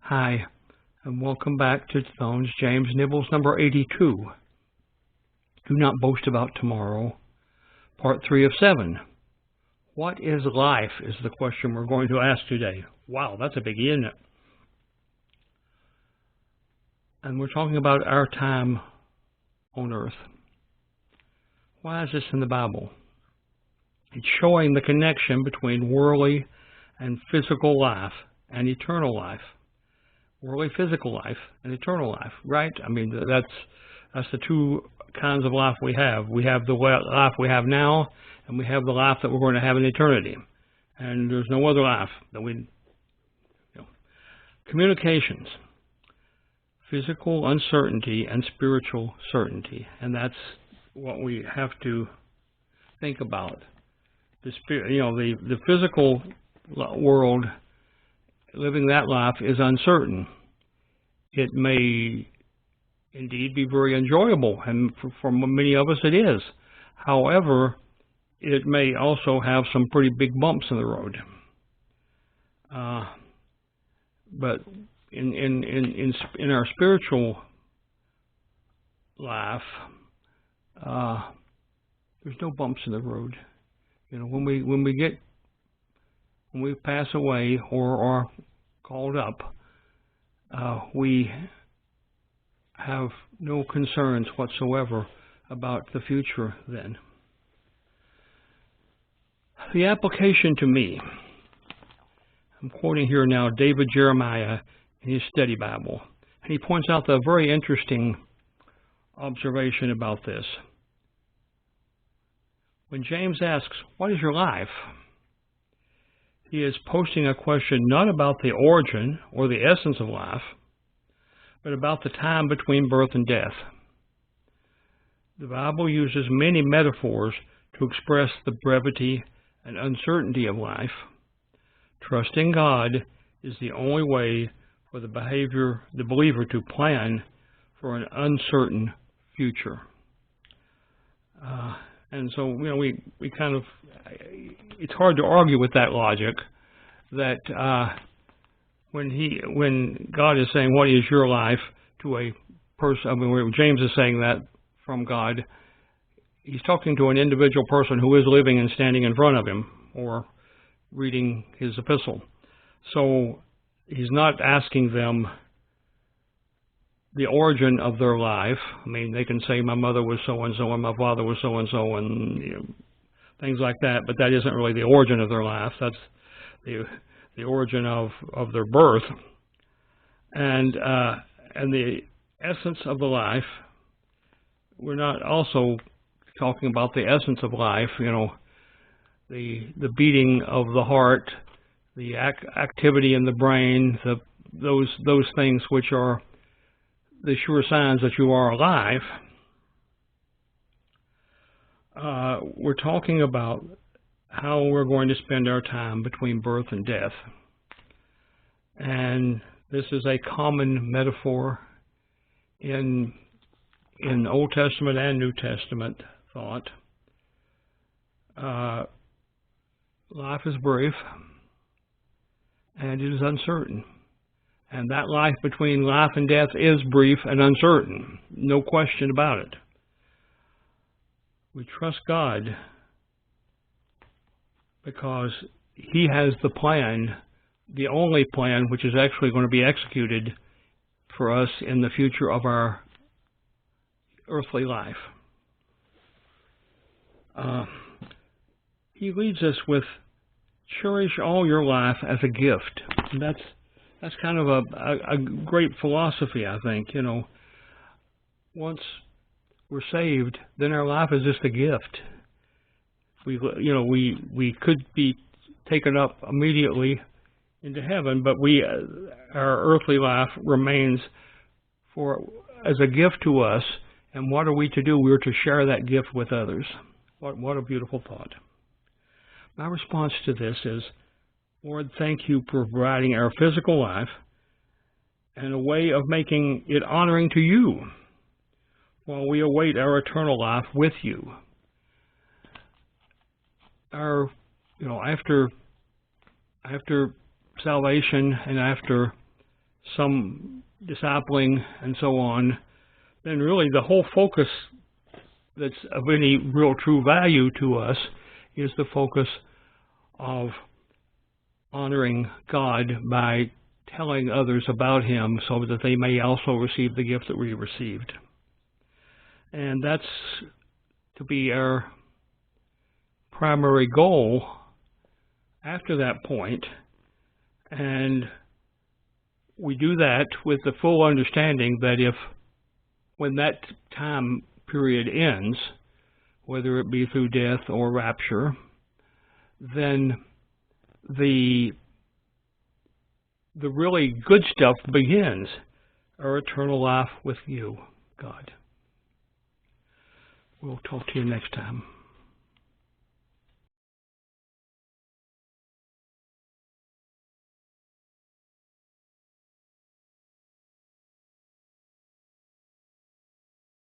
Hi, and welcome back to Thone's James Nibles number 82. Do not boast about tomorrow. Part 3 of 7. What is life is the question we're going to ask today. Wow, that's a biggie, isn't it? And we're talking about our time on earth. Why is this in the Bible? It's showing the connection between worldly and physical life and eternal life. Worldly physical life and eternal life, right? I mean, that's the two kinds of life we have. We have the life we have now, and we have the life that we're going to have in eternity. And there's no other life that Communications, physical uncertainty and spiritual certainty, and that's what we have to think about. The physical world, living that life is uncertain. It may indeed be very enjoyable, and for many of us it is. However, it may also have some pretty big bumps in the road. But in our spiritual life, there's no bumps in the road. You know, when we pass away or are called up, we have no concerns whatsoever about the future then. The application to me, I'm quoting here now David Jeremiah in his study Bible, and he points out the very interesting observation about this. When James asks, "What is your life?" he is posing a question not about the origin or the essence of life, but about the time between birth and death. The Bible uses many metaphors to express the brevity and uncertainty of life. Trusting God is the only way for the believer to plan for an uncertain future. And so, we kind of, it's hard to argue with that logic that when God is saying, "What is your life?" to a person, when James is saying that from God, he's talking to an individual person who is living and standing in front of him or reading his epistle. So he's not asking them the origin of their life. I mean, they can say, "My mother was so-and-so and my father was so-and-so," and things like that, but that isn't really the origin of their life. That's the origin of their birth. And the essence of the life, we're not also talking about the essence of life, the beating of the heart, the activity in the brain, those things which are the sure signs that you are alive. We're talking about how we're going to spend our time between birth and death. And this is a common metaphor in Old Testament and New Testament thought. Life is brief, and it is uncertain. And that life between life and death is brief and uncertain. No question about it. We trust God because He has the plan, the only plan which is actually going to be executed for us in the future of our earthly life. He leads us with, "Cherish all your life as a gift." And that's kind of a great philosophy, I think. Once we're saved, then our life is just a gift. We could be taken up immediately into heaven, but our earthly life remains as a gift to us. And what are we to do? We're to share that gift with others. What a beautiful thought. My response to this is, Lord, thank you for providing our physical life and a way of making it honoring to you while we await our eternal life with you. After salvation and after some discipling, and so on, then really the whole focus that's of any real true value to us is the focus of honoring God by telling others about Him so that they may also receive the gift that we received. And that's to be our primary goal after that point. And we do that with the full understanding that when that time period ends, whether it be through death or rapture, then the really good stuff begins, our eternal life with you, God. We'll talk to you next time.